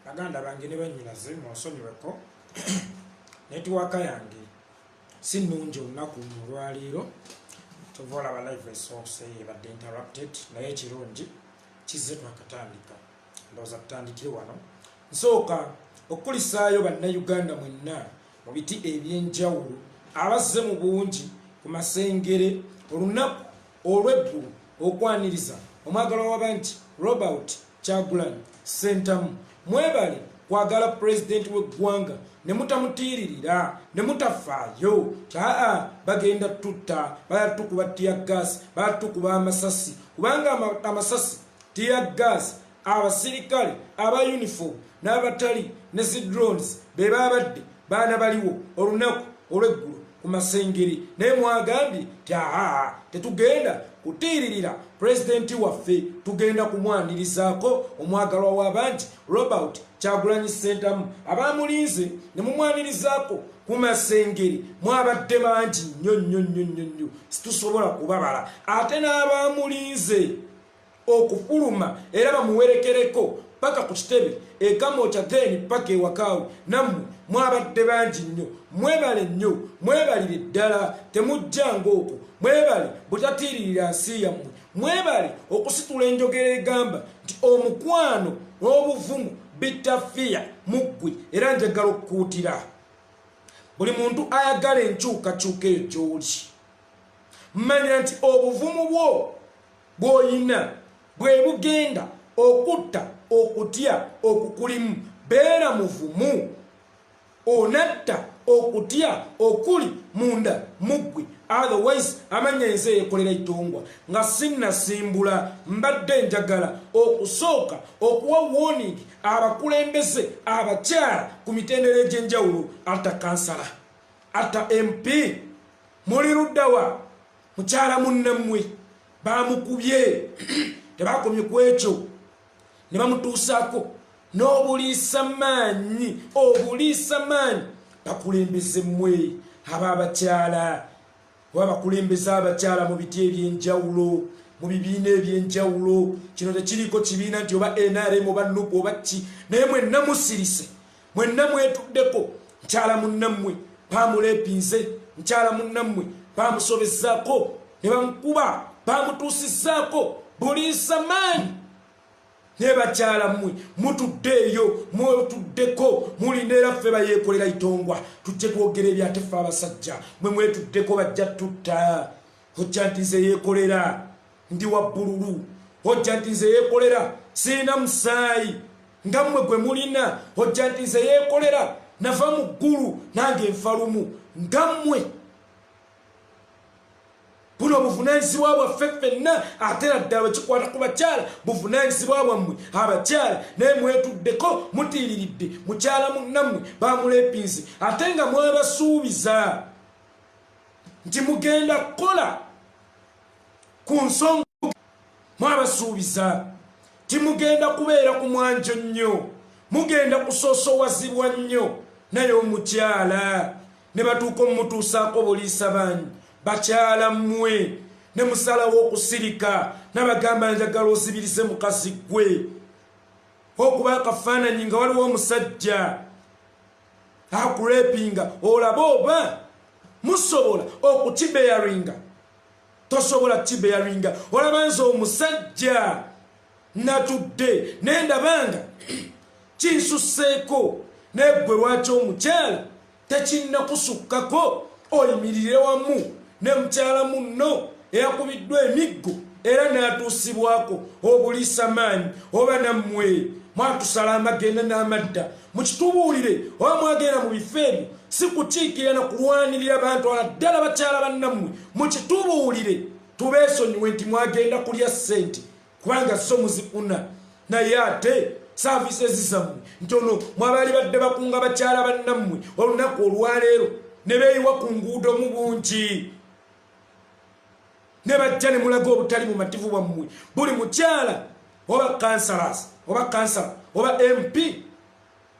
baganda bange ne bannyinaze mwasonyiweko netiwaka yange si nnungi olunaku olwaleero kyova olaba live resource ebadde interrupted naye ekirungi kizze twakatandika ndowooza tutandikire wano nsooka okukulisaayo bannayuganda mwenna mu biti ebyenjawulo abazze mu bungi ku masengere olunaku olw'eggulu okwaniriza omwagalwa w'abantu Robert Kyagulanyi Ssentamu mwebale kwagala pulezidenti w'eggwanga ne mutamutiiririra ne mutafaayo taa bagenda tutta bayatukuba tiyaggaasi bayatukuba amasasi kubanga amasasi tiyaggaasi abasirikale aba uniform n'abatali ne drones be babadde baana baliwo olunaku olw'eggulu ku masengere naye mwagambye taa tetugenda kutiiririra pulezidenti waffe tugenda kumwanirizaako omwagalwa w'abantu Robert Kyagulanyi Ssentamu abamulinze ne mumwanirizaako ku masengere mwabadde bangi nnyo situsobola kubabala ate n'abamulinze okufuluma era bamuwerekereko paka ku kitebe ekamooca then paka ewakaawe nammwe mwabadde bangi nnyo mwebale nnyo mwebalire ddala temujjanga okwo mwebale butatiiririra nsi yammwe mwebale okusitula enjogera egamba nti omukwano n'obuvumu bitafiya muggwe era njagala okukuutira buli muntu ayagala enkyukakyuka eyo gy'oli mmanya nti obuvumu bwo bw'oyina bwe bugenda okutta okutya okukulimu beera muvumu onatta okutya okuli munda muggwe otherwise amanya ensi eyekolera itongwa nga sinnasimbula mbadde njagala okusooka okuwa warning abakulembeze abakyala ku mitendera egy'enjawulo ata kansala ata MP muli luddawa mukyala munnammwe bamukubye tebakomye ku ekyo ne bamutuusaako n'obuliisamaanyi obuliisamaanyi bakulembeze mmwe ababakyala oba bakulembeze abakyala mu biti ebyenjawulo mu bibiina ebyenjawulo kino tekiriiko kibiina nti oba NRM oba NUP oba ki naye mwenna musirise mwenna mwetuddeko mukyala munnammwe bamuleepinze mukyala munnammwe bamusobezaako ne bamukuba bamutuusizzaako buliisamaanyi ne bakyala mmwe mutuddeeyo mwetuddeko mulina era ffe bayeekolera itongwa tujje twogera ebyate ffe abasajja mwe mwetuddeko bajja tutta ojja nti nze yeekolera ndi wa bbululu ojja nti nze yeekolera siina musaayi nga mmwe gwe mulina ojja nti nze yeekolera nava mu ggulu nange enfalumu nga mmwe buno buvunaanyizibwa bwaffe ffenna ate naddala bwe kikwata ku bakyala buvunaanyizibwa bwammwe abakyala naye mwetuddeko mutiiriridde mukyala munnammwe bamuleepinze ate nga mwabasuubiza nti mugenda kukola ku nsonga mwabasuubiza timugenda kubeera ku mwanjo nnyo mugenda kusoosowazibwa nnyo naye omukyala ne batuuka omumutuusaako buliisa banyi bakyala mmwe ne musalawo okusirika n'abagamba njagala osibirize mukazi gwe okuba akafaananyi nga waliwo omusajja akuleepinga olaba oba musobola okukibeyaringa tosobola kibeyaringa olaba nze omusajja natudde nendabanga kinsusseeko neggwe lwaki omukyala tekinnakusukkako oyimirire wamu ne mukyala munno eyakubiddwa emiggo era n'atuusibwako obuliisamaanyi oba nammwe mwatusala amagenda n'amadda mukitubuulire oba mwagenda mu bifo ebyo si kukiikirira na kulwanirira abantu ddala bakyala bannammwe mukitubuulire tubeesonyiwe nti mwagenda kulya ssente kubanga so muzifuna naye ate saavisezi zammwe ntono mwabaali badde bakunga bakyala bannammwe olunaku olwaleero ne beeyiwa ku nguudo mu bungi ne bajja ne mulaga obutali bumativu bwammwe buli mukyala oba kansala oba MP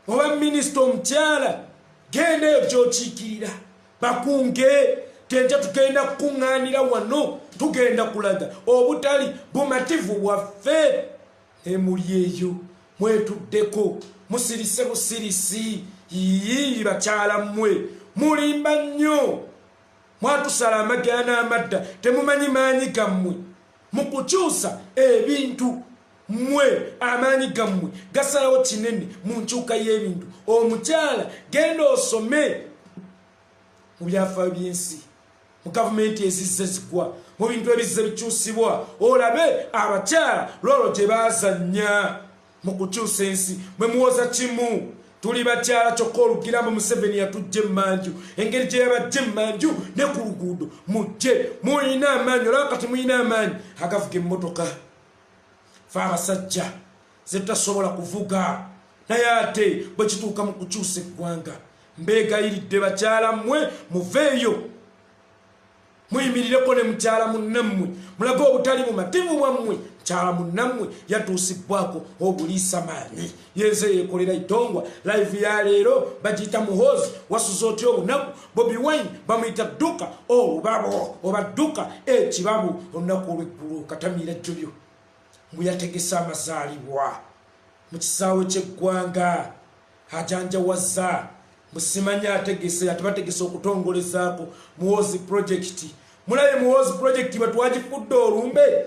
oba minisita omukyala genda eyo gy'okiikirira bakunge tenja tugenda kukuŋŋaanira wano tugenda kulaga obutali bumativu bwaffe emuli eyo mwetuddeko musirise busirisi yiyi bakyala mmwe mulimba nnyo mwatusala amagya n'amadda temumanyi maanyi gammwe mukukyusa ebintu mmwe amaanyi gammwe gasalawo kinene mu nkyuka y'ebintu omukyala genda osome mu byafaayo by'ensi mu gavumenti ezizze zigwa mu bintu ebizze bikyusibwa olabe abakyala lolo gye baazannya mu kukyusa ensi mwe muwoza kimu tuli bakyala kyokka olugirambo Museveni yatujja emmanju engeri gye yabajja emmanju ne ku luguudo mujje muyina amaanyi olaba kati muyina amaanyi agavuga emmotoka fe abasajja zetutasobola kuvuga naye ate bwe kituuka mu kukyusa eggwanga mbeegayiridde bakyala mmwe muveeyo muyimirireko ne mukyala munnammwe mulage obutali bumativu bwammwe mukyala munnammwe yatuusibwako obuliisa maanyi yenze yeekolera itongwa live ya leero bagiyita Muhoozi wasuza otya obunaku Bobi Wine bamuyita dduka olubabo oba dduka ekibabu olunaku olw'eggulu katamiira jjobyo mbu yategesa amazaalibwa mu kisaawe ky'eggwanga ajanjawazza musimanya ategese atubategese okutongolezaako Muhoozi project mulabe Muhoozi project batwagifudde olumbe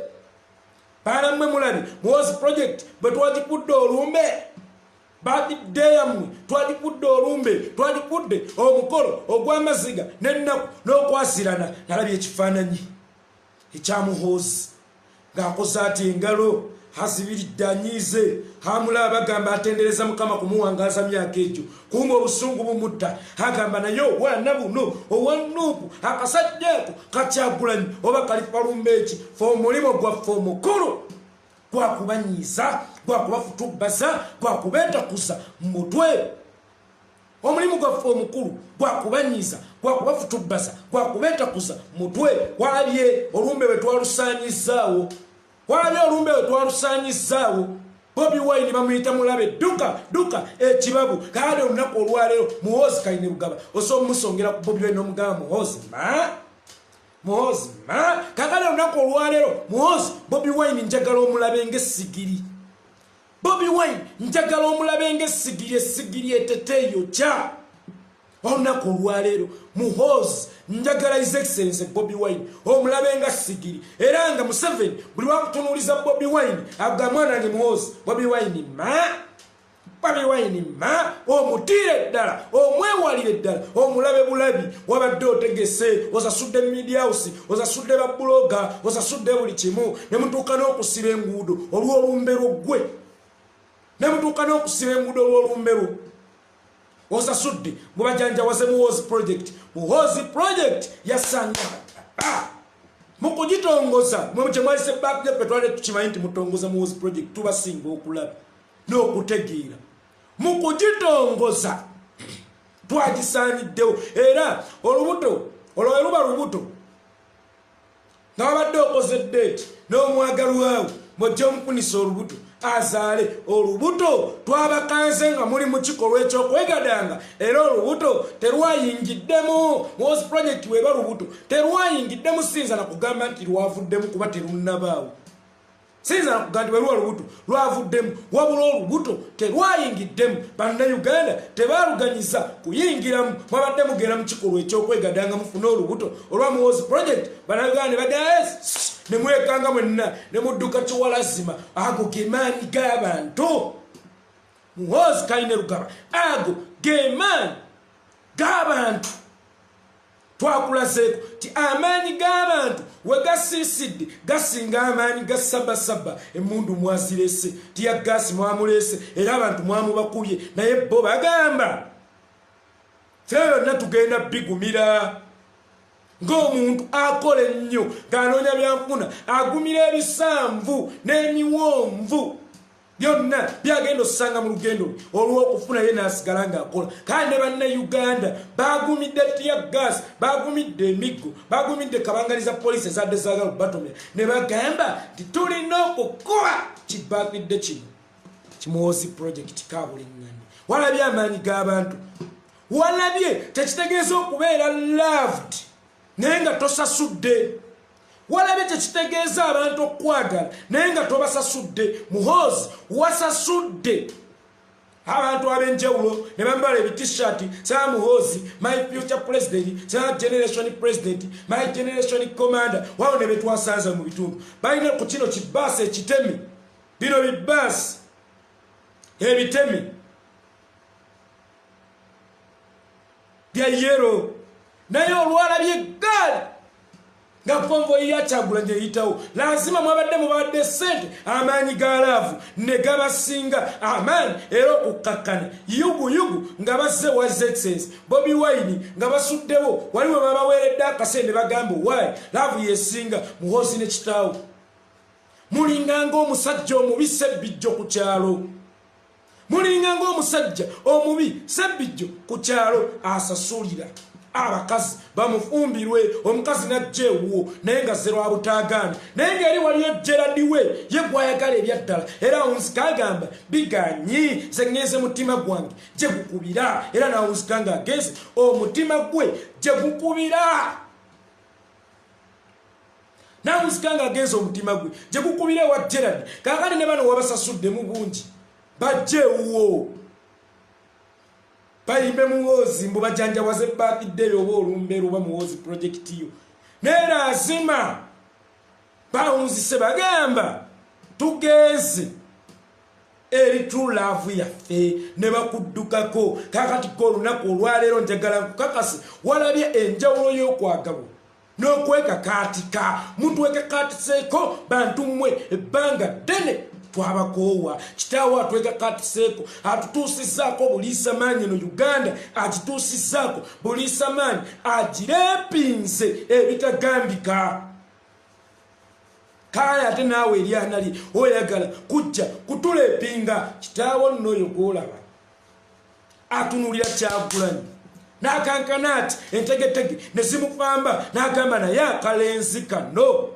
baana mmwe mulabe Muhoozi project batwagifudde olumbe birthday yammwe twagifudde olumbe twagifudde omukolo ogw'amaziga n'ennaku n'okwasirana nalabye ekifaananyi ekya Muhoozi ng'akoze ati engalo hazibiridde anyiize hamulaba agamba atendereza Mukama kumuwangaza myaka egyo kumba obusungu bumutta agamba naye obwana buno owanuupu akasajja ako Kyagulanyi oba Kalifalumba eki fe omulimu gwaffe omukulu gwakubanyiiza gwakubafutubbaza gwakubeetakuza mu mutwe omulimu gwaffe omukulu gwakubanyiiza gwakubafutubbaza gwakubeetakuza mu mutwe walabye olumbe we twalusaanyizaawo walabye olumbe we twalusaanyizaawo Bobi Wine bamuyita mulabe duka ekibabu kaale olunaku olwaleero Muhoozi Kayine Lugaba osobola omusongera ku Bobi Wine n'omugamba Muhoozi kakale olunaku olwaleero Muhoozi Bobi Wine njagala omulabe ng'essigiri Bobi Wine njagala omulabe ng'essigiri essigiri eteteeyo kya olunaku olwaleero Muhoozi njagala His Excellency Bobi Wine omulabe nga sigiri era nga Museveni buli wakutunuuliza Bobi Wine aga mwana ni Muhoozi Bobi Wine omutiire ddala omwewalire ddala omulabe bulabi wabadde otegese osasudde media house osasudde babuloga osasudde buli kimu ne mutuuka n'okusiba enguudo olw'olumbero gwe ne mutuuka n'okusiba enguudo olw'olumbero osasudde mubajanjawaze Muhoozi project yasanga mukugitongoza mwe kyemwalise bakje petwale tukimanyi nti mutongoza Muhoozi project tubasinga okulaba n'okutegeera mukugitongoza twagisaaniddewo era olubuto olwo luba lubuto nga wabadde okoze date n'omwagalwawo mwojja omufunisa olubuto azaale olubuto twabakanze nga muli mu kikolwa ekyokwegadanga era olubuto terwayingiddemu Muhoozi project weba lubuto terwayingiddemu sinza na kugamba nti lwavuddemu kuba terunnabaawo sinza na kugamba nti lubuto lwavuddemu wabula olubuto terwayingiddemu bannayuganda tebaluganyiza kuyingiramu mwabadde mugenda mu kikolwa ekyokwegadanga mufune olubuto olwa Muhoozi project bannayuganda ne baddayo ne mwekanga mwenna ne mudduka kiwalazima ago gemaani g'abantu Muhoozi Kayine Lugaba ago gemaani g'abantu twakulazeeko ti amaanyi g'abantu we gasiisidde gasinga amaanyi ga Sabasaba emmundu mwazirese tiya gaasi mwamulese era abantu mwamubakubye naye bo bagamba ffe byonna tugenda bigumira ng'omuntu akola ennyo ng'anoonya byanfuna agumira ebisanvu n'emiwonvu byonna byagenda osanga mu lugendo olw'okufuna ye n'asigala ng'akola kandi ne bannayuganda baagumidde tiya gaasi baagumidde emiggo baagumidde kabangaliza poliisi ezadde zaagala okubatomera ne bagamba nti tulina okukuba kibaakidde kino Muhoozi project kaabulengande walabye amaanyi g'abantu walabye tekitegeeza okubeera loved naye nga tosasudde walabye tekitegeeza abantu okwagala naye nga tobasasudde. Muhoozi wasasudde abantu ab'enjawulo ne bambala ebitishati sa Muhoozi my future president, sa generation president, my generation commander. Wao ne betwasanza mu bitundu balina ku kino kibaasi ekitemi, bino bibaasi ebitemi bya yero naye olwalabye eggaali nga konvoyi ya Kyagulanyi eyitawo lazima mubadde sente amaanyi ga laavu ne gabasinga amaanyi era okukakkana yugu nga bazze wa His Bobi Wine nga basuddewo waliwo babaweeredde akasente bagamba waayi laavu yesinga Muhoozi ne kitaawo. Mulinganga omusajja omubi Ssebbijjo ku kyalo, mulinganga omusajja omubi Ssebbijjo ku kyalo asasulira abakazi bamufumbirwe omukazi najjeewo naye nga zerwa butaagaana naye ngeri waliyo Gerard we ye gwayagala ebyaddala era awunzika agamba biganyi zeŋŋeze mutima gwange gye gukubira era nawunzika nga agenze omutima gwe gye gukubira nawunzika nga agenze omutima gwe gye gukubira wa Gerard. Kaakati ne bano wabasasuddemu bungi bajjeewo bayimbe Muhoozi mbu bajanjawaze birthday oba olumbe luba Muhoozi project yo nerazima bawunzise bagamba tugeze eri true love yaffe ne bakuddukako. Kakati ko olunaku olwaleero njagala nkukakase walabye enjawulo y'okwagabo n'okwekakaatika muntu wekakaatiseko bantu mmwe ebbanga ddene twabakoowa kitaawo atwekakaatiseeko atutuusizaako buliisa maanyi eno Uganda agituusizaako buliisa maanyi agireepinze ebitagambika. Kale ate naawe eryana lye oyagala kujja kutuleepinga kitaawo nno oyo gw'olaba atunulira Kyagulanyi n'akankana ati entegetege ne zimufamba n'agamba naye akalenzi kano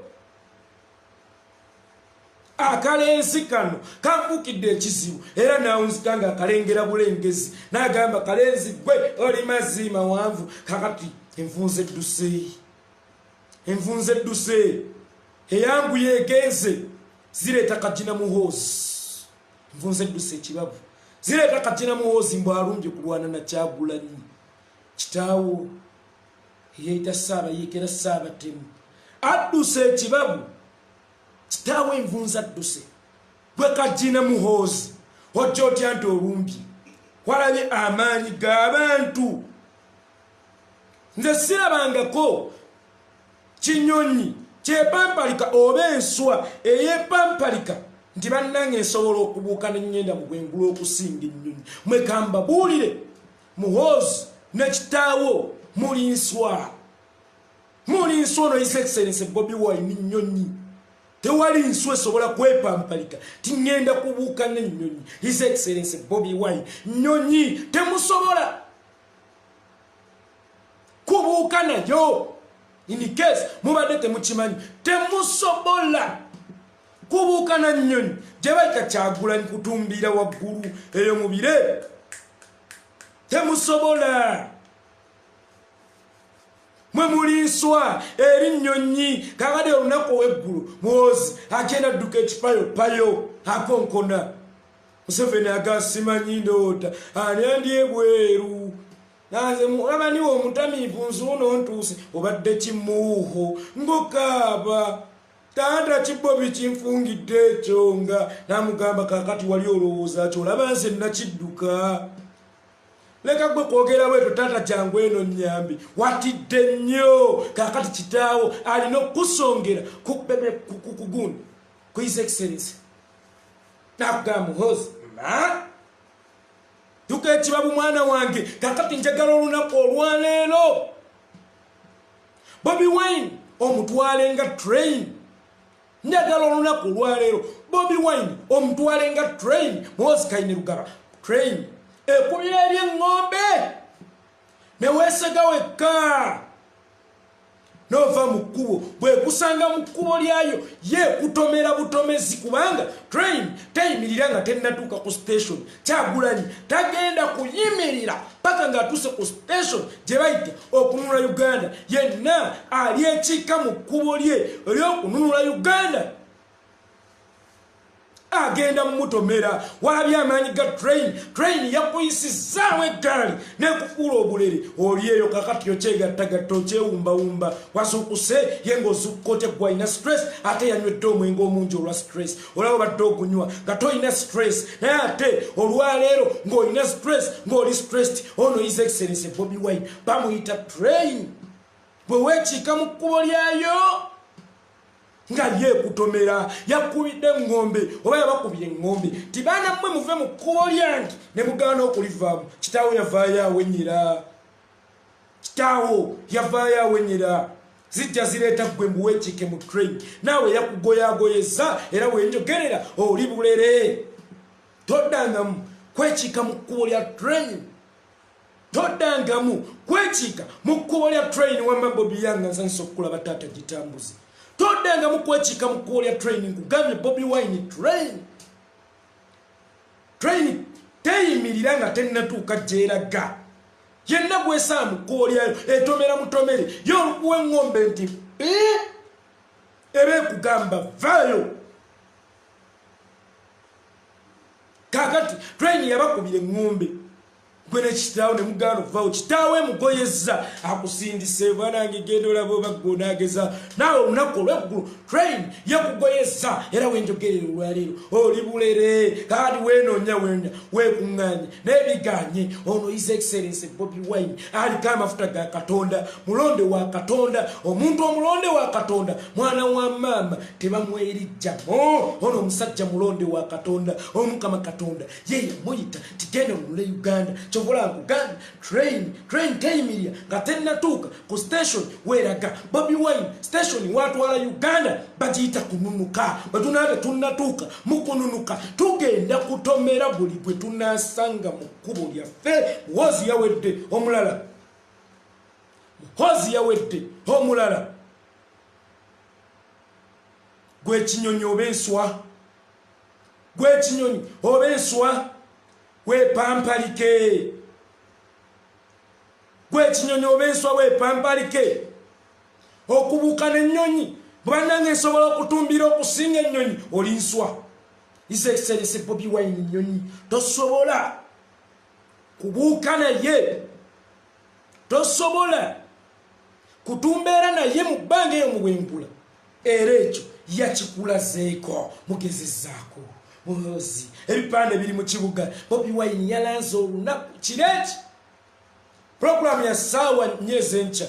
akalenzi kano kanfuukidde ekizibu era nawunzika nga akalengera bulengezi n'agamba kalenzi gwe oli mazzi mawanvu. Kakati envunze edduse eyanguye egenze zireeta Kajina Muhoozi, envunze edduse ekibabu zireeta Kajina Muhoozi mbu alumbye kulwana na Kyagulanyi. Kitaawo yeeyita Ssaabayeekera Ssaabatemu adduse ekibabu kitaawo envunza adduse gwe Kajina Muhoozi ojja otya nti olumbye walabye amaanyi g'abantu. Nze sirabangako kinyonyi kyepampalika oba enswa eyeepampalika nti bannange nsobola okubuuka n'ennyenda mu gwengula okusinga ennyonyi. Mwekamba buulire Muhoozi ne kitaawo muli nswa ono His Excellency Bobi Wine nnyonyi. Tewali nswa esobola kwepampalika tiŋŋenda kubuuka n'ennyonyi. His Excellency Bobi Wine nnyonyi temusobola kubuuka nayo. In case mubadde temukimanyi temusobola kubuuka na nnyonyi gye bayita Kyagulanyi kutumbira waggulu eyo mu bire temusobola. Mwe muli nswa eri nnyonyi. Kakati olunaku ow'eggulu Muhoozi agenda adduka ekipayopayo akonkona. Museveni agasimanyi ndoota ani andi ebweru naze abaniwo omutamiivu nzuuno ntuuse obadde kimuuho ngokaaba tanda Kibobi kinfungidde ekyo nga namugamba kakati wali olowooza kyo olaba nze nakidduka leka gwe kwogera bweto tata jangu eno nnyambi watidde nnyo. Kakati kitaawo alina okusongera kugundi ku His Excellency nakugamba Muhoozi tuka ekibabu mwana wange. Kakati njagala olunaku olwaleero Bobi Wine omutwale nga train. Njagala olunaku olwaleero Bobi Wine omutwale nga train. Muhoozi Kainerugaba train ekubira eby'eŋŋombe ne weesega wekka nova mu kkubo bwe kusanga mu kkubo lyayo ye kutomera butomezi kubanga train tayimirira nga tennatuuka ku station Kyagulanyi tagenda kuyimirira paka ng'atuuse ku station gye bayita okununula Uganda yenna alyekiika mu kkubo lye ery'okununula Uganda agenda mutomera wabya amaanyi ga train yakuyisizaamu eggaali nekufuula obulere olyeyo kakati okyegattagatta okyewumbawumba wasukuse ye ng'ozukkote gwalina stress ate yanywedde omwenge omungi olwa stress olaba badde ogunywa nga toyina stress naye ate olwaleero ng'olina stress ng'oli stressed ono his excellence Bobi Wine bamuyita train bwe weekiika mu kkubo lyayo nga ye kutomera yakubidde ngombe oba yabakubye ngombe tibana mmwe muve mu kkubo lyange ne mugana okulivaamu kitaawo yavaayo awenyera kitaawo yavaayo awenyera zijja zireeta gwe mbuweekike mu train naawe yakugoyagoyeza era wenjogerera oli bulere toddangamu kwekiika mu kkubo lya train toddangamu kwekiika mu kkubo lya train wamma Bobi yanga nsanisa okukulaba taata gitambuzi todanga mukwechika mukkubo lya training kugambye Bobi Wine train teyimirira nga tennatuuka gyeraga yenna gwesa mukkubo lyayo etomera mutomere y'olukuwa eŋŋombe nti eba ekugamba vaayo kakati train yabakubira eŋŋombe gwe nekitaawo ne muganda okuvaawo kitaawe mugoyezza akusindise banange genda olaba oba gonageza naawe olunaku olweggulu train yakugoyezza era wenjogerera olwaleero oli bulere kaadi weenoonya weekuŋŋaanye n'ebiganye ono his excellence Bobi Wine aliko amafuta ga Katonda mulonde wa Katonda omuntu omulonde wa Katonda mwana wa maama tebamwerijjamo ono omusajja mulonde wa Katonda omukama Katonda ye yamuyita tigenda olule Uganda Uganda train teyimirira nga tennatuuka ku station weraga Bobi Wine station watwala Uganda bagiyita kununuka batunaabe tunnatuuka mukununuka tugenda kutomera buli bwe tunasanga mu kkubo lyaffe Muhoozi yawedde omulala Muhoozi yawedde omulala gwe kinyonyi oba enswa gwe kinyonyi oba enswa wepampalike gwe kinyonyi oba enswa wepampalike okubuuka n'ennyonyi bwannange nsobola okutumbira okusinga ennyonyi oli nswa his excellence Bobi Wine ennyonyi tosobola kubuuka naye tosobola kutumbeera naye mu bbanga eyo muwengula era ekyo yakikulazeeko mugezezzaako Muhoozi ebipande biri mu kibuga Bobi Wine yalanze olunaku kireki program ya saawa 4 ez'enkya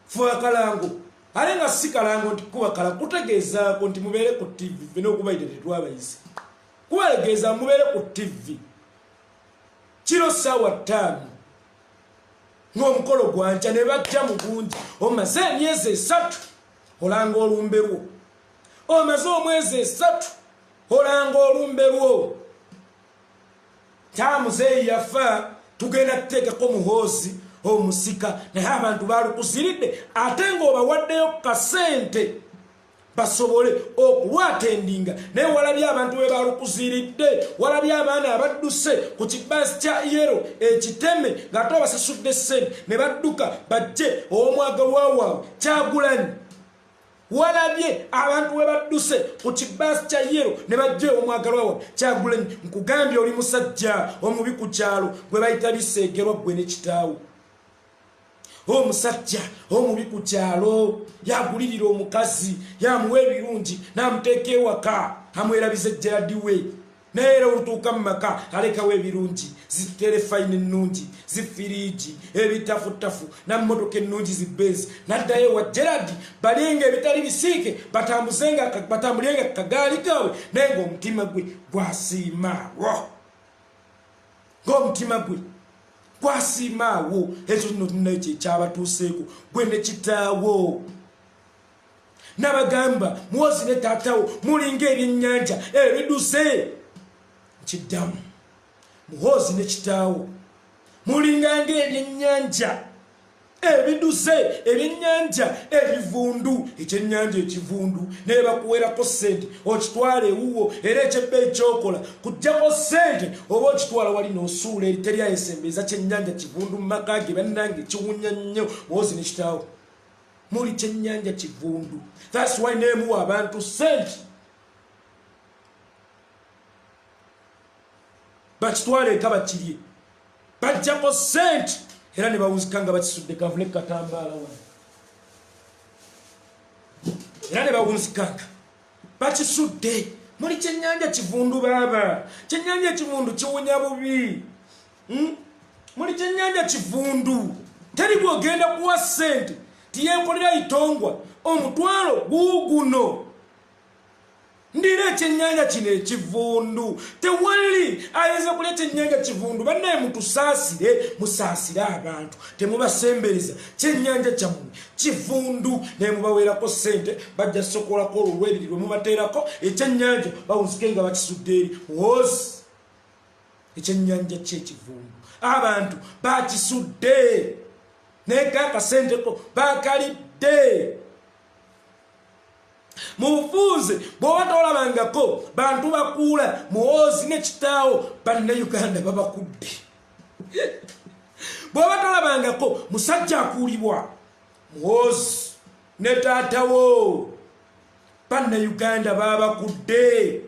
fuba kalango ale nga si kalango nti kuba kala kutegeezaako nti mubeere ku TV fena okubaire tetwabayise kubategeeza mubeere ku TV kiro saawa 5 ng'omukolo gwankya ne bajja mu bungi omaze emyezi 3 olanga olumbe lwo omaze omwezi 3 olanga olumbe lwo tamuzeeyi yafa tugenda kuteekako Muhoozi omusika naye abantu balukuziridde ate ng'obawaddeyo kasente basobole okulwatendinga naye walabye abantu we balukuziridde walabye abaana abadduse ku kibaasi kya yero ekiteme ng'ate basasudde sente ne badduka bajje omwagalwa waabwe Kyagulanyi walabye abantu we badduse ku kibaasi kya yero ne bajje omwagalwa waabwe Kyagulanyi nkugambye oli musajja omubi ku kyalo gwe bayita biseegerwa gwe ne kitaawo omusajja omubi ku kyalo yagulirira omukazi yamuwa ebirungi n'amuteeka ewaka amwerabiza ejjadi we naye era olutuuka mu maka alekawo ebirungi ziterefayini ennungi zifiriigi ebitafutafu n'ammotoka ennungi zibenzi n'addayo wa Gerard balinga ebitali bisiike batambulenga kagaali kaabwe naye ng'omutima gwe gwasiimaawo ng'omutima gwe gwasiimaawo ekyo kino tunakyo ekyabatuuseeko gwe ne kitaawo n'abagamba Muhoozi ne taatawo mulinga ebyennyanja ebiduse kiddamu Muhoozi ne kitaawo mulinganga ebyennyanja ebiduze ebyennyanja ebivundu ekyennyanja ekivundu ne bakuwerako ssente okitwala ewuwo era ekyebbeeyi kyokola kujjako ssente oba okitwala wali n'osuula eri teri ayesembeza kyennyanja kivundu mu maka ge bannange kiwunya nnyo Muhoozi ne kitaawo muli kyennyanja kivundu. That's why neemuwa abantu ssente bakitwale eka bakirye bajjako ssente era ne bawuzika nga bakisudde kavule katambaala wano era ne bawuzikanga bakisudde muli kyennyanja kivundu baaba kyennyanja kivundu kiwunya bubi muli kyennyanja kivundu teri bwogenda kuwa ssente tiyenkolera itongwa omutwalo guguno ndira ekyennyanja kino ekivundu tewali ayinza kulya ekyennyanja kivundu bannaye mutusaasire musaasire abantu temubasembereza kyennyanja kyammwe kivundu naye mubaweerako ssente bajja sokolako olwebiri lwe mubateerako ekyennyanja bawuzike nga bakisudde eri Muhoozi ekyennyanja kyekivundu abantu bakisudde naye kakasenteko bakalidde Muhoozi bw'oba tolabangako bantu bakuula Muhoozi ne kitaawo bannayuganda babakudde bw'oba tolabangako musajja akuulibwa Muhoozi ne taatawo bannayuganda babakudde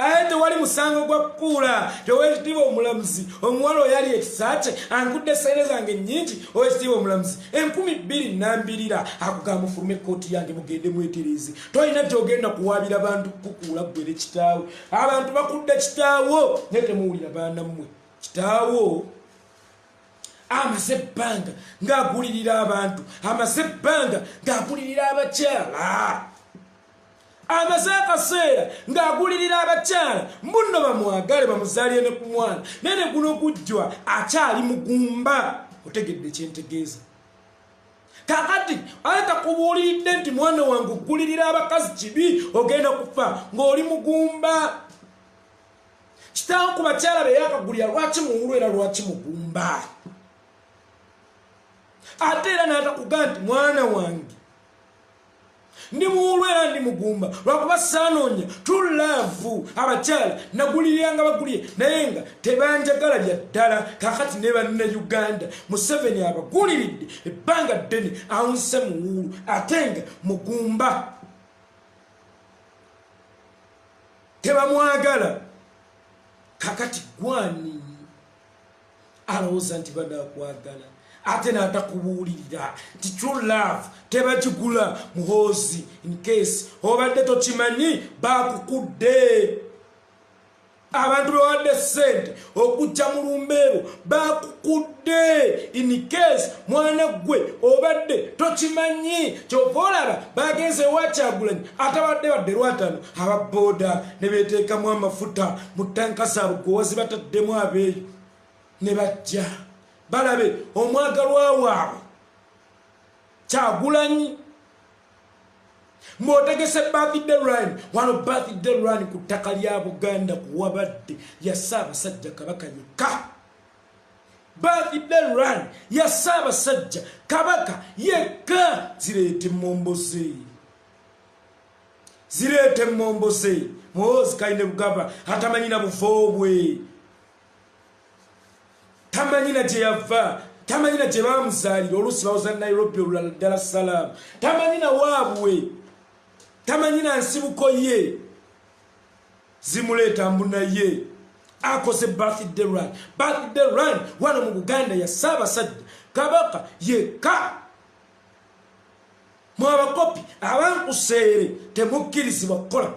aye tewali musango gwa kukuula teweekitiibwa omulamuzi omuwala oyali ekisaakye ankudde sente zange nnyingi oweekitiibwa omulamuzi 2022 akugamba mufulume ekkooti yange mugende mwetereze tolina gy'ogenda kuwaabira bantu kukuula ggwere kitaawe abantu bakudde kitaawo naye temuwulira baanammwe kitaawo amaze ebbanga ng'agulirira abantu amaze ebbanga ng'agulirira abakyala amaze akaseera ng'agulirira abakyala mbuno bamwagale bamuzaalire ne ku mwana naye ne guno gujjwa akyali mugumba otegedde kyentegeeza kakati ale takubuuliridde nti mwana wange ogulirira abakazi kibi ogenda kufa ng'oli mugumba kitaawo ku bakyala be yakagulira lwaki muwulu era lwaki mugumba ate era n'atakuga nti mwana wange ndi muwulu era ndi mugumba lwakuba saanoonya true love abakyala naguliriranga bagulye naye nga tebanjagala bya ddala kakati ne bannayuganda Museveni abaguliridde ebbanga ddene awunse muwulu ate nga mugumba tebamwagala kakati gwani alowooza nti banakwagala ate n'atakubuulirira nti true love tebagigula Muhoozi in case obadde tokimanyi bakukudde abantu bewadde ssente okujja mu lumbeero bakukudde in case mwana gwe obadde tokimanyi kyova olaba bagenze ewa Kyagulanyi atabadde badde lwataano ababooda ne beeteekamu amafuta mu ttanka zaabwe gwe wazibataddemu abeeyo ne bajja balabe omwagalwa waabwe Kyagulanyi mwotegese birthday run wano birthday run ku ttaka lya Buganda kuwabadde ya Ssaabasajja Kabaka yekka birthday run ya Ssaabasajja Kabaka yekka zireete momboze Muhoozi kaine bugaba atamanyi na bufo bwe tamanyina gye yava tamanyina gye baamuzaalira oluusi bawoza Nairobi olulala Dar es Salaam tamanyina waabwe tamanyina nsibuko ye zimuleeta mbunaye akoze birthday run wano mu Buganda ya Ssaabasajja Kabaka yekka mwabakopi abankuseere temukkirizibwa kukola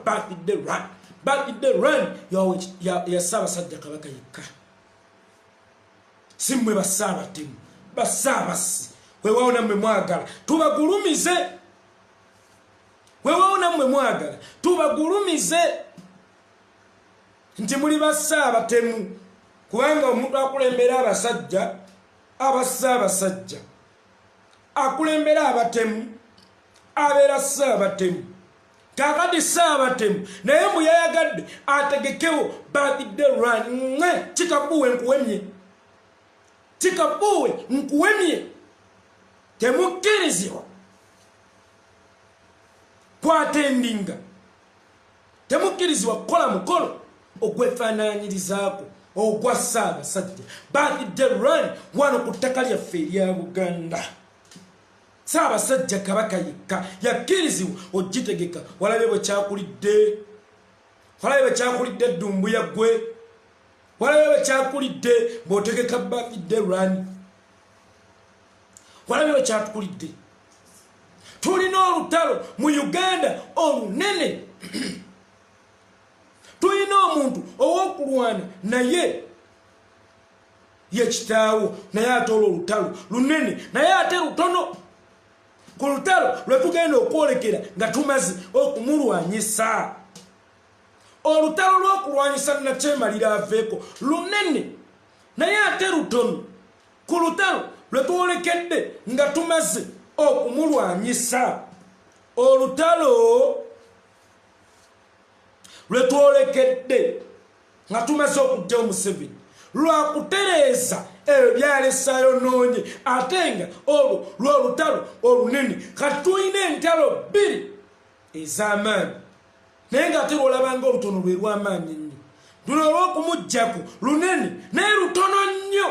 birthday run ya Ssaabasajja Kabaka yekka simmwe basaabatemu basaabasi weewaawo nammwe mwagala tubagulumize nti muli basaabatemu kubanga omuntu akulembera abasajja abasaabasajja akulembera abatemu abeera saabatemu kakati saabatemu naye muyayagadde ategekewo birthday run kikabuwe nkuwemye temukkirizibwa kwatendinga, temukkirizibwa kukola mukolo ogwefaananyirizaako ogwa Ssaabasajja birthday run wano ku ttaka lyaffe erya Buganda. Ssaabasajja Kabaka yekka yakkirizibwa ogitegeka. Walabye bwe kyakulidde, walabye bwe kyakulidde Dumbuya gwe, walabye bwe kyakulidde bw'otegeka birthday run, walabye bwe kyakulidde. Tulina olutalo mu Uganda olunene. Tulina omuntu ow'okulwana naye ye kitaawo, naye ate olutalo lunene naye ate lutono. Ku lutalo lwe tugenda okwolekera nga tumaze okumulwanyisa. Olutalo lw'okulwanyisa nakyemalira aveeko lunene naye ate lutono. Ku lutalo lwe twolekedde nga tumaze okumulwanyisa. Olutalo lwe twolekedde nga tumaze okujja Museveni lwakutereeza ebyo byalesaayo noonye, ate nga olwo lw'olutalo olunene. Kati tulina entalo bbiri ez'amaanyi naye ng'ate lw'olabanga olutono lwe lw'amaanyi ennyo. Luno olw'okumuggyako lunene naye lutono nnyo.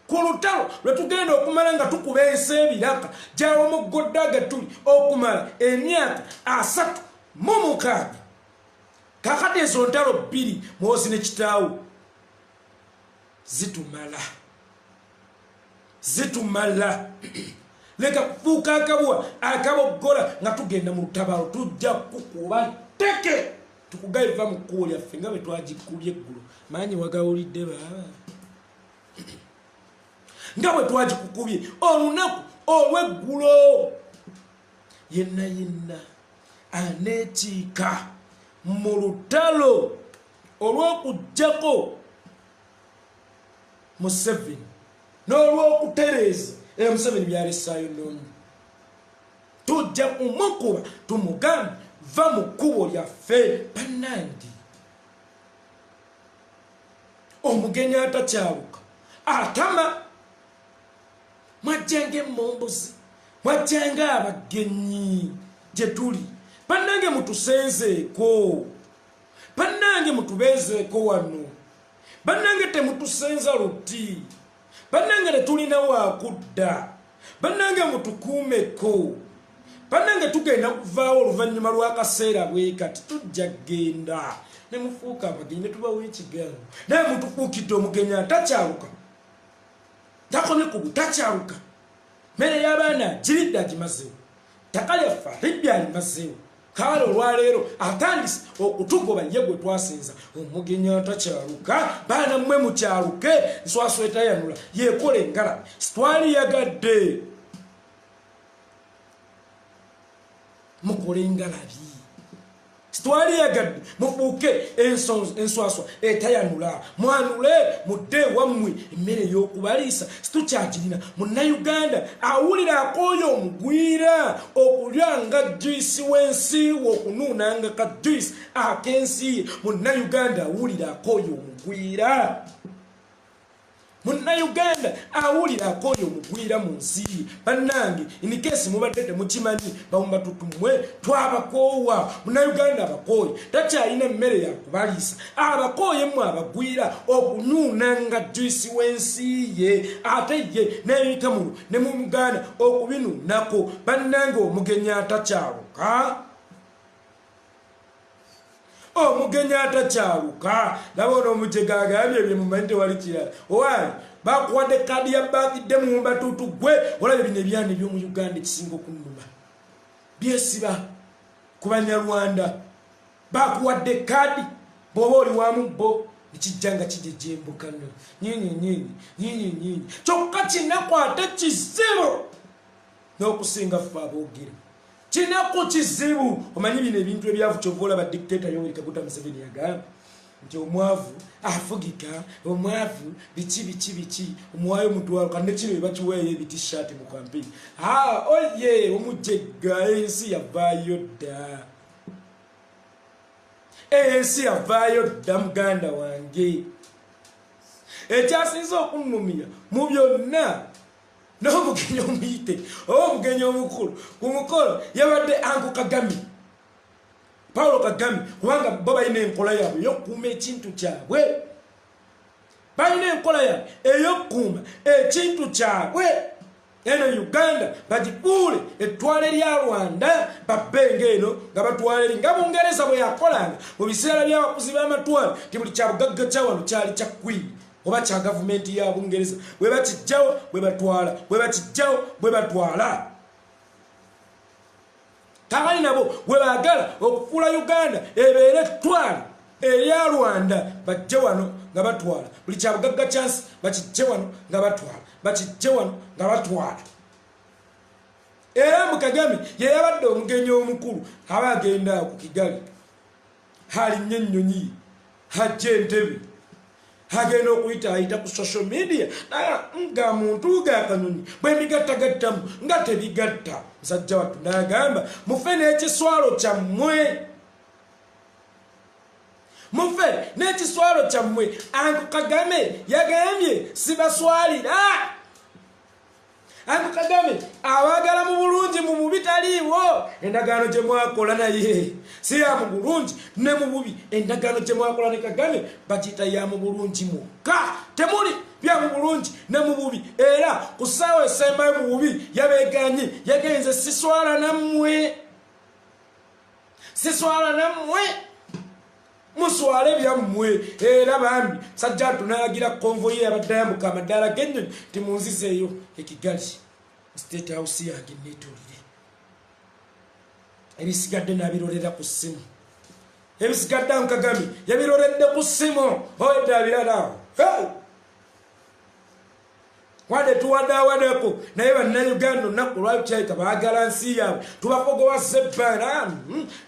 Ku lutalo lwe tugenda okumala nga tukuba ensi ebiraka gy'awomoggodde agatuli okumala emyaka 36. Kakati ezo ntalo bbiri Muhoozi ne kitaawo zitumala. Leka kufuuka akabwa akaboggola nga tugenda mu lutabaalo, tujja kukuba tteke tukugayiva mu kkubo lyaffe nga bwe twagikubye eggulo. Maanyi wagawulidde baba nga bwe twagikukubye olunaku olw'eggulo. Yenna yenna aneekiika mu lutalo olw'okuggyako Museveni n'olw'okutereeza Museveni byalesaayo noonyi, tujja kumukuba tumugambe va mu kkubo lyaffe. Bannange, omugenyi atakyaluka atama. Mwajjanga emmombozi, mwajjanga abagenyi gye tuli. Bannange mutusenzeeko, bannange mutubeezeeko wano, bannange temutusenza luti, bannange tetulina waakudda, bannange mutukuumeko, bannange tugenda kuvaawo oluvannyuma lw'akaseera bwe kati tujja kgenda ne mufuuka abagenyi ne tubawo ekigambo. Naye mutufuukidde omugenyi atakyaluka, takomye ku butakyaluka. Mmere y'abaana giridde agimazeewo, ttaka lyaffe alidde alimazeewo. Kale olwaleero atandise okutugoba ye gwe twasinza. Omugenyi atakyaluka, baana mmwe mukyaluke, nswaswa etayanula yeekola engalabi. Sitwaliyagadde mukole engalabi, sitwaliyagadde mufuuke enswaswa etayanula. Mwanule mudde wammwe emmere ey'okubaliisa situkyagirina. Munnayuganda awulira akooyo omugwira okulyanga juyisi w'ensi okunuunanga ka juyisi ak'ensi ye. Munnayuganda awulira akooyo omugwira, munnayuganda awulira akooyo omugwira mu nsi ye. Bannange, inikesi mubadde temukimanyi, bawumba tutumwe twabakoowa. Munnayuganda abakooye takyalina emmere yakubaliisa, abakooye mmwe abagwira okunuunanga juyisi w'ensi ye, ate ye n'ebikamulo ne mumugaana okubinuunako. Bannange, omugenyi atakyaluka, omugenyi atakyaluka. Nabona omujega agambye bye mumanyi tewali kirala. Owaayi bakuwadde kaadi ya birthday mu batutu gwe. Olabye bino ebyana eby'omu Uganda ekisinga okunnuma byesiba ku Banyarwanda. Bakuwadde kaadi bw'oba oli wamu bo nekijja nga kijejembukano nyinyi. Kyokka kinakwate kizibu n'okusinga ffe aboogera. Kinaku kizibu. Omanyi bino ebintu ebyavu kyova olaba dictator Yoweri Kaguta Museveni yagamba nti omwavu afugika, omwavu biki omuwaayo omutwalo. Kandi nekino bebakiweeyo ebitishati mu kampeni. Oye omujjegga, ensi yavaayo dda, ensi yavaayo dda muganda wange. Ekyasinza okunnumira mu byonna n'omugenyi omuyite oba omugenyi omukulu ku mukolo yabadde Uncle Kagame Paulo Kagame kubanga bo balina enkola yaabwe ey'okukuuma ekintu kyabwe balina enkola yaabwe ey'okukuuma ekintu kyabwe eno Uganda bagikuule ettwale lya Rwanda babbenga eno nga batwale nga Bungereza bwe yakolanga mu biseera by'abakuzi b'amatwale ti buli kyabugagga kya wano kyali kya Queen oba kya gavumenti ya Bungereza bwe bakijjawo bwe batwala bwe bakijjawo bwe batwala Kabali nabo bwe baagala okufuula Uganda ebeere ettwale erya Rwanda bajje wano nga batwala buli kyabugagga kyansi bakijje wano nga batwala bakijje wano nga batwala era Kagame ye yabadde omugenyi omukulu aba agenda ku Kigali halinnye ennyonyi hajja entebe hagenda okuyita ku social media nga muntu g'akanyonyi bwe bigattagattamu nga tebigatta musajja wattu n'agamba mufe n'ekiswalo kyammwe mufe n'ekiswalo kyammwe Uncle Kagame yagambye sibaswalira Uncle Kagame abaagala mu bulungi mu bubi taliiwo endagaano gye mwakola naye si ya mu bulungi ne mu bubi endagaano gye mwakola ne Kagame bagiyita ya mu bulungi mukka temuli bya mu bulungi ne mu bubi era ku ssaawa esembayo mu bubi yabeeganye yagenze siswala nammwe muswale byammwe era bambi sajja tunagira konvoye yabadde yambuka amadaala g'ennyonyi timunzizeeyo ekigali State House yange neetolire ebisigadde nabirolera ku ssimu ebisigadde Kagame yabiroledde ku ssimu oyedde abiralaawo wadde tuwadaawadeko naye bannayuganda olunaku lwalukyayika baagala nsi yaabwe tubakogowa sebbana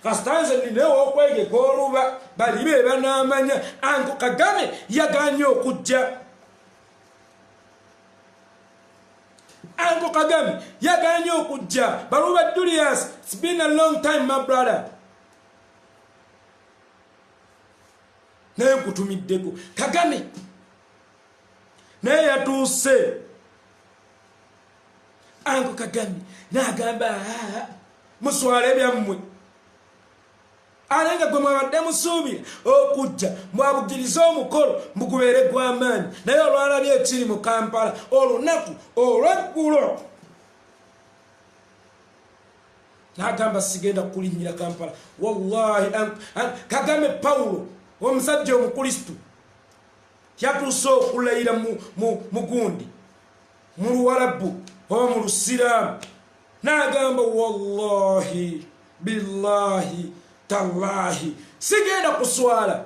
kasitanze ninawo okwegeka oluba bali be banaamanya Uncle Kagame yaganye okujja Uncle Kagame yaganye okujja Baluba Julius, it's been a long time my brother naye nkutumiddeko Kagame naye yatuuse Uncle Kagame n'agamba muswale byammwe alenga gwe mwabadde musuubira okujja mwabugiriza omukolo mugubeere gw'amaanyi naye olwalabye ekiri mu Kampala olunaku olweggulo n'agamba sigenda kulinnyira Kampala wallahi Kagame Paulo omusajja omukristu yatuuse okulayira mu gundi mu Luwarabu oba mu Lusiraamu n'agamba wallahi billahi tallahi sigenda kuswala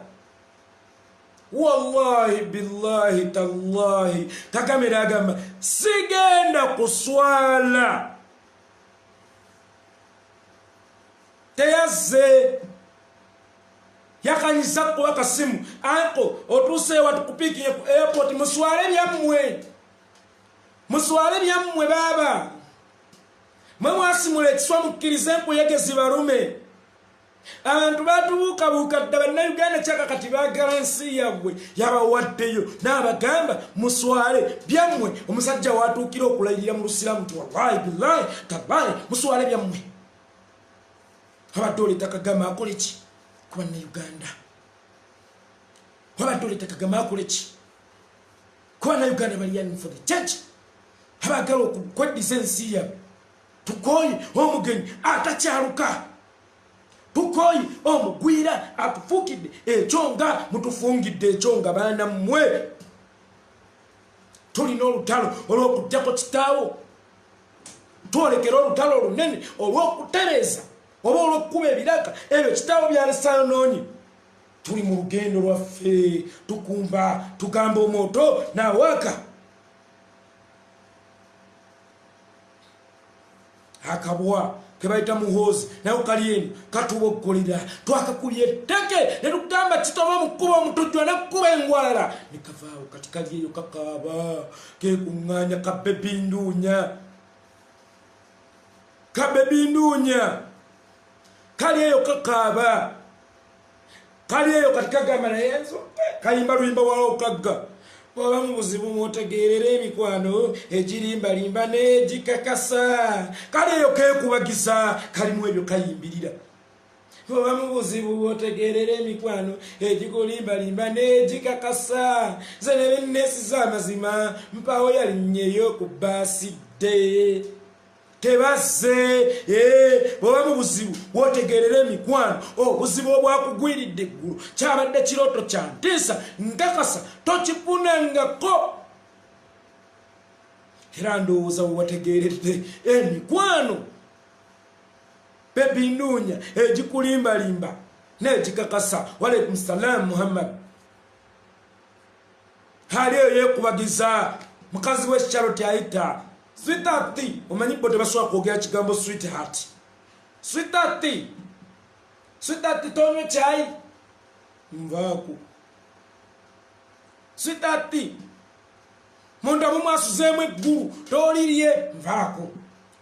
wallahi billahi tallahi Kagame n'agamba sigenda kuswala teyazze yakanyisa kuwa akasimu anko otuuse watukupiki ku airport muswale byammwe baba mwe mwasimula ekiswa mukkirize enkuyege barume abantu batubuukabuuka dda bannayuganda kyakakati baagala nsi yaabwe yabawaddeyo n'abagamba muswale byammwe omusajja watuukira okulayirira mu Lusiraamu ti wallahi billahi tallahi muswale byammwe abadde oleeta Kagame akole ki ku bannayuganda abadde oleeta Kagame akole ki ku bannayuganda bali yearning for the church abagala okukweddiza ensi yaabwe tukoye omugenyi atakyaluka tukoye omugwira atufuukidde ekyonga mutufungidde ekyonga baana mmwe tulina olutalo olw'okuddako kitaawo twolekera olutalo olunene olw'okutereeza oba olw'okukuba ebiraka ebyo kitaawo byalesaanoonye tuli mu lugendo lwaffe tukumba tugamba omwoto n'awaka akabwa kebaita Muhoozi nayo kalieni katuboggolera twakakulya etteke ne tugamba kitoma mukuba omutujjwa n'ekkuba engwala ne kavaawo kati kali eyo kakaaba kekuŋŋaanya kabebinduunya kali eyo kakaaba kali eyo kati kagamba naye nzoke kayimba luyimba wala okagga bw'oba mu buzibu mw'otegeerera emikwano egirimbalimba n'egikakasa kale eyo keekubagiza kalimu ebyo kayimbirira. Bw'oba mu buzibu bw'otegeerera emikwano egikulimbalimba n'egikakasa ze ne benneesi z'amazima mpawo yalinnyeyo ku baasidde tebazze. Bw'oba mu buzibu bw'otegeerera emikwano obuzibu obwakugwiridde eggulu kyabadde kirooto kya ntiisa nkakasa tokifunangako. Era ndowooza we wategeeredde emikwano bebinduunya egikulimbalimba n'egikakasa. Walaikum salaam Muhammad. Hali eyo yeekubagiza mukazi w'ekyalo tyayita sweetheart. Omanyi bo tebasobola kwogera kigambo sweetheart. Sweetheart tonywa kyayi nvaako. Sweetheart munda mumwasuzeemu eggulu tolirye nvaako.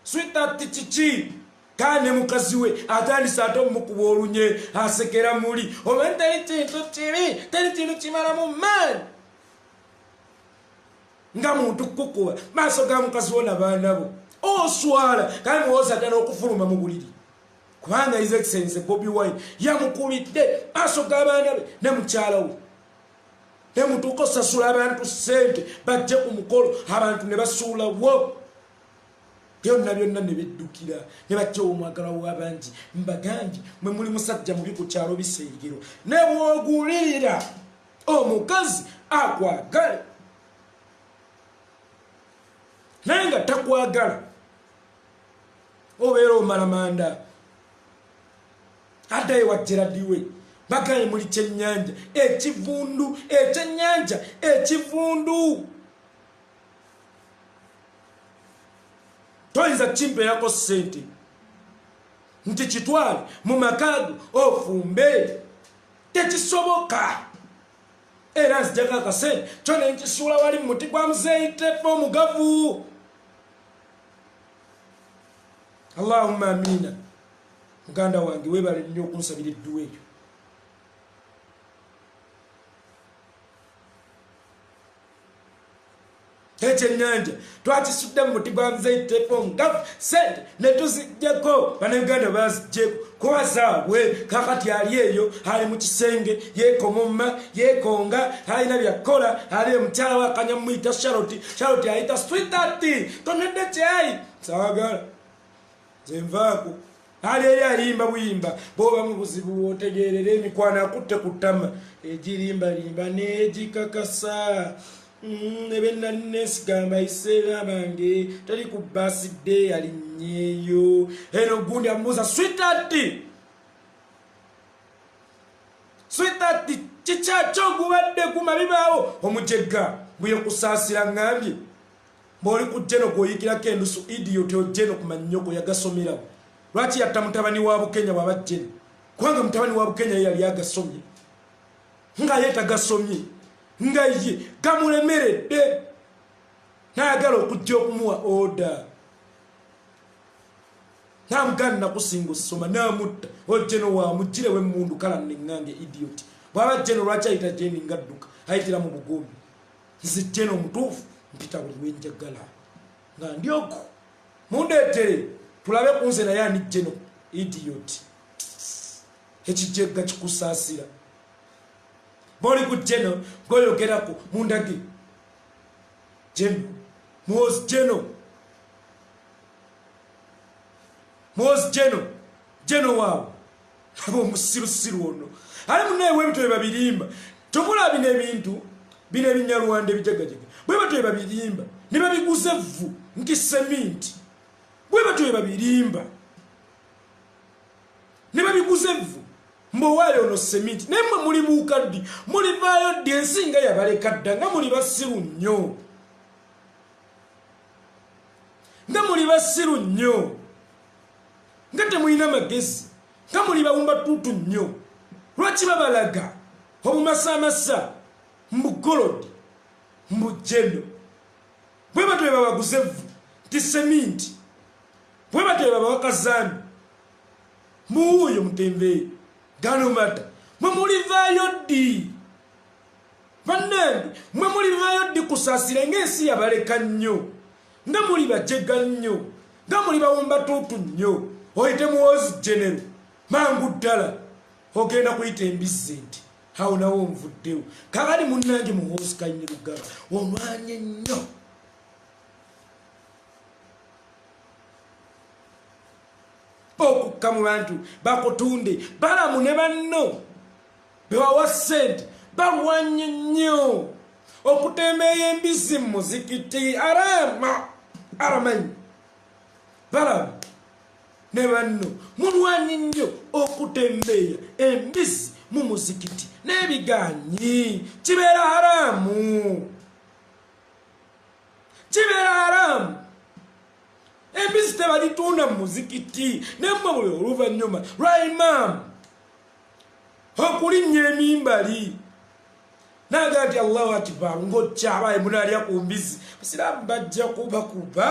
Sweetheart kiki? Kane mukazi we atandise ate omukuba olunye asekera muli omanyi teri kintu kibi, teri kintu kimala mu maani nga muntu kukuba maaso ga mukazi wo n'abaana bo oswala kale muwooza ddala okufuluma mu buliri kubanga his excellency Bobi Wine yamukubidde maaso g'abaana be ne mukyala we ne mutuuka osasula abantu ssente bajje ku mukolo abantu ne basuulawo byonna byonna ne beddukira ne bajja omwagala w'abangi mbagambye mwe muli musajja mubi ku kyalo biseegero ne bw'ogulirira omukazi akwagale naye nga takwagala obeera omalamanda ate ewajjeradiwe bagaye muli kyennyanja ekivundu ekyennyanja ekivundu toyinza kimpeerako ssente nti kitwale mu makaago ofumbe tekisoboka. Era nzijako akasente kyo ne nkisuula wali mu muti gwa muzeeyitefe omugavu. Allahumma amina. Muganda wange weebale nnyo okunsabira edduwa eyo. Ekyennyanja twakisudde mu muti gwa muzeeyitefe omugavu sente ne tuziggyako. Bannayuganda baziggyeko kuba zaabwe kakati ali eyo ali mu kisenge yeekomomma yeekonga alina byakkola ali omukyala wa kanyamuyita Charlotte ayita sweetheart tonedde kyayi saagala nze nvaako ali eri ayimba buyimba. Bw'oba mu buzibu bw'otegeerera emikwano akutte ku ttama egirimbalimba n'egikakasa. Ebenna nesigamba iseera bange tali ku baasidde yalinnyeeyo. Eno gundi amubuuza sweetheart kikyakyo gubadde kumabibaawo omujegga gwe kusaasira ngambye bw'oli ku jeno gw'oyigirako endusu idiot ojeno ku mannyoko yagasomerawo. Lwaki yatta mutabani wa Bukenya bw'aba jeno? Kubanga mutabani wa Bukenya yali agasomye nga ye tagasomye nga ye gamulemeredde n'ayagala okujja okumuwa oda. Namugana nakusinga osoma n'amutta ojeno waamugire w'emmundu kala neŋŋange idiot. Bw'aba jeno lwaki ayita jeni ngadduka ayitira mu bugombe? Nze jeno omutuufu mpita buli wenjagala nga ndyoko mundeetere tulabe ku nze naye ani jeno idiot. Ekijegga kikusaasira bw'oli ku jeno ng'oyogerako mundage jeno Muhoozi jeno waawe aba omusirusiru ono ali munayewo ebintu bye babirimba tobula bino ebintu bino ebinyalwanda ebijagajega bwe batyo bye babirimba ne babiguza evvu nti seminti bwe batyo bye babirimba ne babiguza evvu mbowaayo ono seminti naye mmwe muli buukaddi mulivaayo ddi ensinga yabaleka dda nga muli basiru nnyo nga temulina magezi nga muli bawumba tuutu nnyo. Lwaki babalaga obumasaamasa mbugolodi mbujeno bwe batyo bye babaguza evvu nti seminti bwe batyo bye babawakazambi muuyo mutembeeyo ganomata mwe mulivaayo ddi bannange mwe mulivaayo kusasira ng'ensi yabaleka nnyo nga muli bajega nnyo nga muli bawombatuutu nnyo oyite Muhoozi genero mangu ddala ogenda kuyita embizzi nti awo nawo nvuddewo kakati munnange Muhoozi Kanyirugaba omwanye nnyo okukka mu bantu bakutunde balamu ne banno bewawa ssente balwanye nnyo okutembeeya embizzi mu muzikiti aramanyi balamu ne banno mulwanye nnyo okutembeeya embizzi mu muzikiti n'ebiganyi kibeera haramu embizzi tebalitunda mu muzikiti nemmwe buli oluvannyuma lwa imaamu okulinnya emimbali naga nti Allahu akbar ng'okyabaye munaalya ku mbizzi abasiraamu bajja kubakuba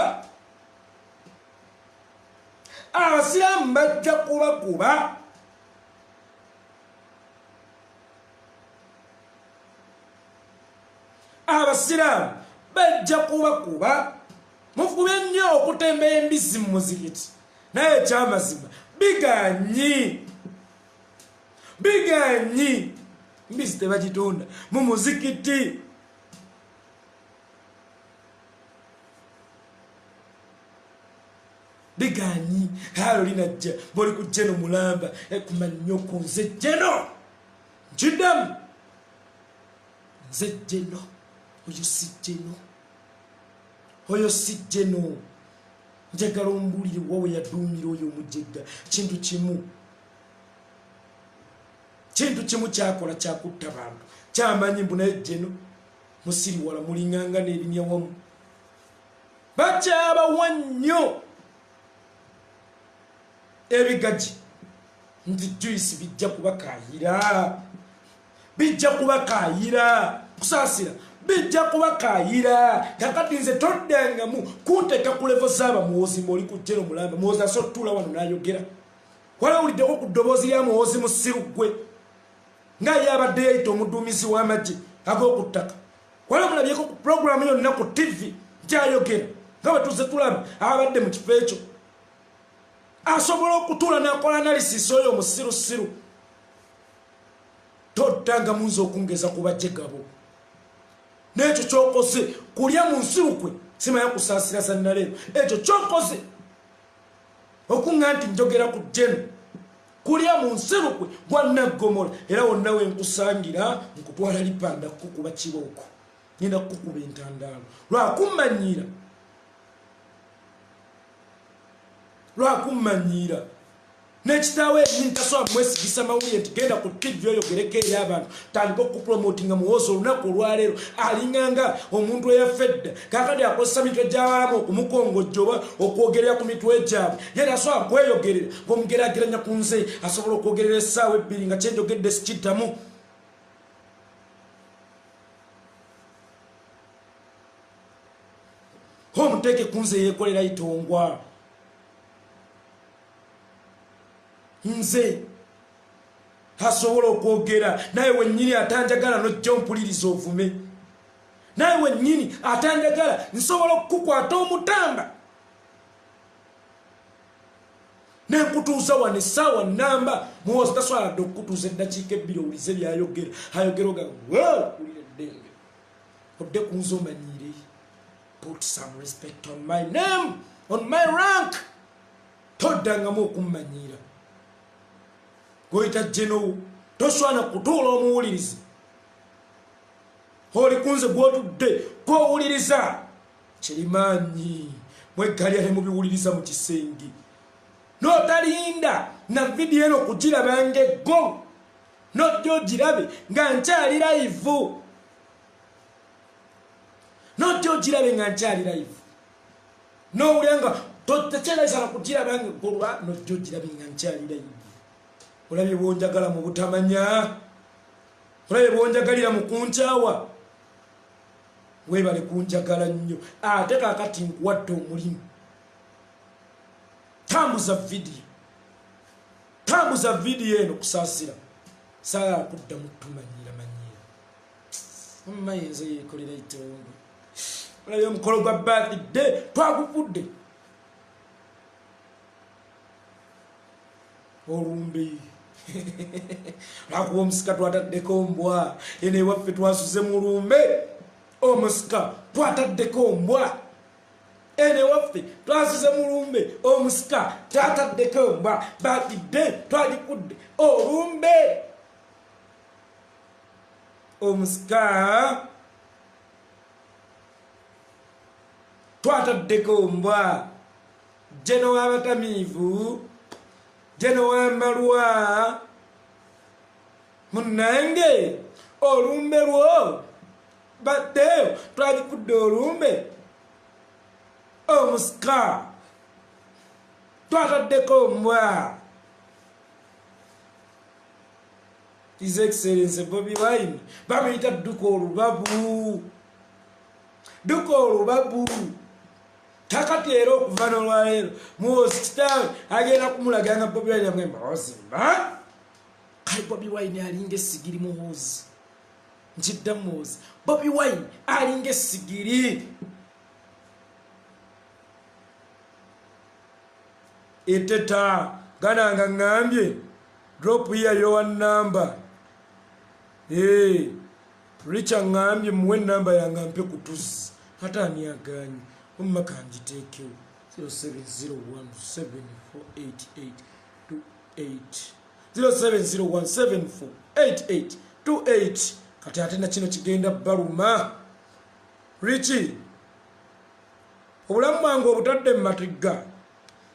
abasiraamu bajja kubakuba abasiraamu bajja kubakuba mufube nnyo okutembeeya embizzi mu muzikiti naye ekyamazima biganyi mbizzi tebagitunda mu muzikiti biganyi halo linajja boli ku jeno mulamba ekumanyo ku nze jeno njiddamu nze jeno oyo si jeno njagala ombulire wawe yaduumira oyo omujega kintu kimu kyakola kyakutta bantu kyamanyi mbu naye jeno musiri wala mulinganga n'erinnya wamu bakyabawa nnyo ebigaji nti juisi bijja kubakayira kusaasira bijja kubakayira kakati nze toddangamu kunteeka ku levo z'aba Muhoozi ng'oli ku jeno mulamba Muhoozi asottula wano n'ayogera wala wuliddeko ku ddoboozi lya Muhoozi musiru gwe nga yabadde yayita omuduumizi w'amagye ag'oku ttaka wala mulabyeko ku puroguramu yonna ku TV gyayogera nga bwe tuze tulaba abadde mu kifo ekyo asobola okutuula n'akola analysis oyo omusirusiru toddanga munze okungeza ku bajegabo n'ekyo kyokoze kulya mu nsirukwe simanya kusaasira sannaleero ekyo kyokoze okunga nti njogera ku jeno kulya mu nsirukwe gwanaggomola era wonna we nkusangira nkutwala lipanda kukuba kibooko ngenda kukuba entandaalo lwakummanyiira n'ekitaawe ntasobola mwesigisa mawulire nti genda ku TV oyogereko eri abantu tandika okupromotinga Muhoozi olunaku olwaleero alinganga omuntu eyafedda kakati akozesa mitwe gy'abamu okumukongojja oba okwogerera ku mitwe gyabwe ye tasobola kweyogerera ng'omugeraageranya ku nze asobola okwogerera essaawa ebbiri nga kyenjogedde sikiddamu omuteeke ku nze yeekolera itongwa nze asobola okwogera naye wennyini atanjagala nojja ompuliriza ovume naye wennyini atanjagala nsobola okukukwata omutamba nenkutuuza wano essaawa nnamba Muhoozi tasobola dde okukutuuza eddakiika ebbiri owulize byayogera ayogera oga wulira eddenge odde ku nze omanyiire put some respect on my name on my rank toddangamu okummanyiira goyita jeno toswana kutuula omuwulirizi oli kunze gwotudde kowuliriza kirimanyi mwegalya ne mubiwuliriza mu kisenge notalinda na vidiyo eno kugirabanga eggo nojja ogirabe nga nkyali live nowulira nga totekyerayisana kugirabanga eggolwa nojja ogirabe nga nkyali live olabye bwonjagala mu butamanya olabye bwonjagalira mu kunkyawa webale kunjagala nnyo ate kakati nkuwadde omulimu tambuza vidiyo eno kusaasira saala kuddamu tumanyira manyira omumayenze yeekolera itongo Olayo mukolo gwa birthday twaguvudde. Olumbe. Lwakuba omusika twataddeko mbwa. Ene waffe twasuze mu lumbe. Omusika twataddeko mbwa. Ene waffe twasuze mu lumbe. Omusika twataddeko mbwa. Birthday twagikudde. Olumbe. Omusika twataddeko mbwa. Jeno w'abatamiivu. Jeno w'amalwa. Munange olumbe lwo batteo twagikudde olumbe. Omusika twataddeko mbwa. His Excellency Bobi Wine bamuyita Duka Olubabu. Duka Olubabu. Kakati era okuva n'olwaleero Muhoozi kitaawe agenda kumulaga nga Bobi Wine amugamba ozimba. Kale Bobi Wine alinga essigiri Muhoozi. Nkidda Muhoozi. Bobi Wine alinga essigiri. Eteta gananga ngambye drop here your number. Richa ngambye muwe namba yange mpe kutuzi. Hata aniaganye. Umma kanjitekewo 0701748828 kati ate na kino kigenda baluma. Richi obulamu bwange obutadde mu matigga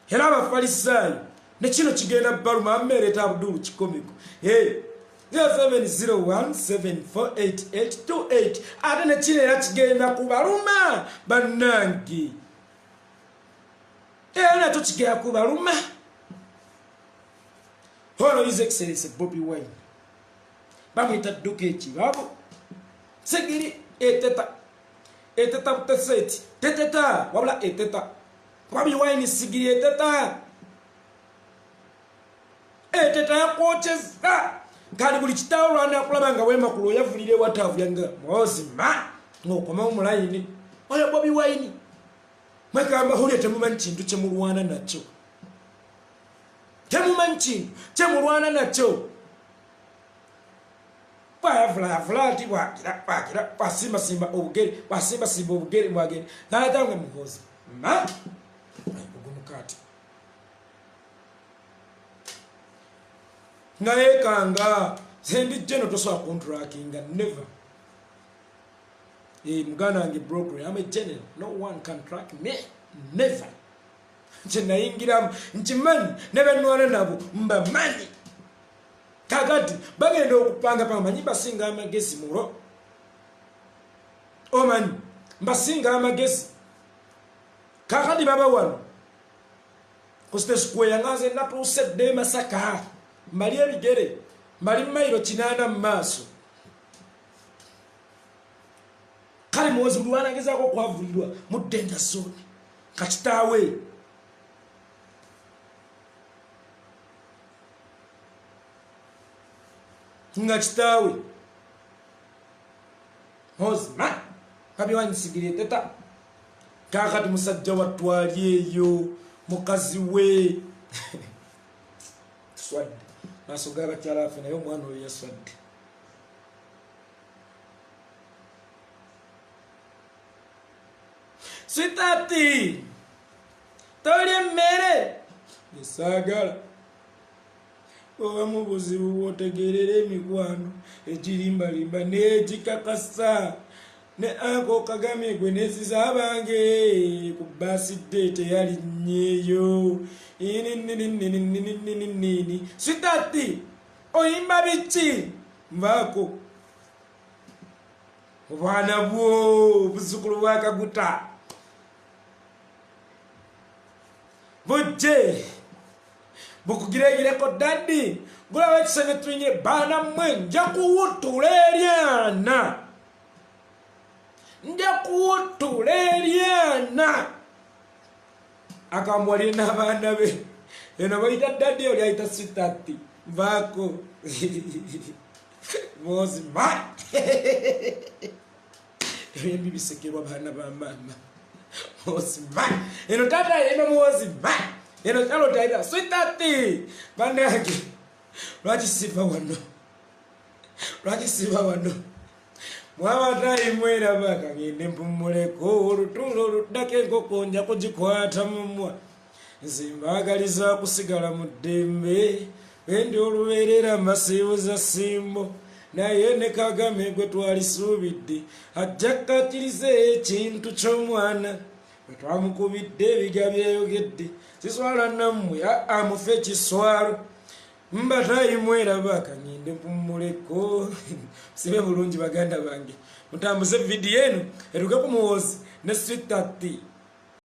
era abafalisaayo ne kino kigenda baluma. Ammereeta Abdul kikomeko 0701748828 ate ne kino era kigenda kubaluma bannange. Era nakyo kigenda kubaluma. Ono His Excellency Bobi Wine bamuyita Duka Ekibabu. Sigiri eteta buteseti teteta wabula eteta. Bobi Wine sigiri eteta. Eteta yakwokyeza. Kali buli kitaawo lwana akulaba nga wema kulo yavulire wataavu yanga Muhoozi ng'okoma mu layini. Oyo Bobi Wine mwekamba huli temumanyi kintu kyemulwana nakyo. Temumanyi kintu kyemulwana nakyo. Bwayavula ati bwakira bwasimbasimba obugere mwagende n'alatanga Muhoozi ogumukati ngayekanga sendi jeno tosobola contractinga never. Muganda wange broker I'm a general, no one can track me never. Nayingiramu nkimanyi nebenwana nabo mbamanyi. Kakati bagenda okupanga manyi basinga amagezi mulo. Omanyi basinga amagezi. Kakati baba wano kusite square yangaze natusedde Masaka. Mbali ebigere mbali mailo 8 mu maaso. Kale Muhoozi bulwana agezaako okwavulirwa mu danger zone kakitaawe. Nga kitaawe Muhoozi Bobi Wine sigiri eteta. Kakati musajja watwali eyo mukazi we swadde maaso g'abakyala afe naye omwana oyo yaswadde. Sitati toli emmere esaagala obamu buzibu bw'otegeerera emikwano egirimbalimba n'egikakasa ne anko Kagame gwe neziza abange ku basidde teyalinnyeeyo. Sitati oyimba biki mbaako obwana bwo buzukulu bwa Kaguta bujje bukugiregireko daddi gulawo ekisenge tulinye baana mmwe nja kuwutula eryana. Nja kuwutula eryana. Akamwali n'abaana be eno bayita daddi oli ayita Sitati mbaako Muhoozi ebimbi bisekerwa baana ba mama Muhoozi man eno tata eno Muhoozi man eno chalo taita sweetati banange lwaki siva wano mwabatayi mwera baka ngende mpumuleko olutulo oludako enkoko nja kugikwata mumwa nzimbagaliza kusigala mu ddembe bendi olubeerera amasiibuza simbo naye ne Kagame gwe twalisuubidde ajja kkakkiriza ekintu ky'omwana bwe twamukubidde ebiga byeyogedde kiswala nammwe mufe ekiswalo mbatayi mwera baka ngende mpumuleko sibe bulungi baganda bange mutambuze vidiyo eno etuke ku Muhoozi ne sweetati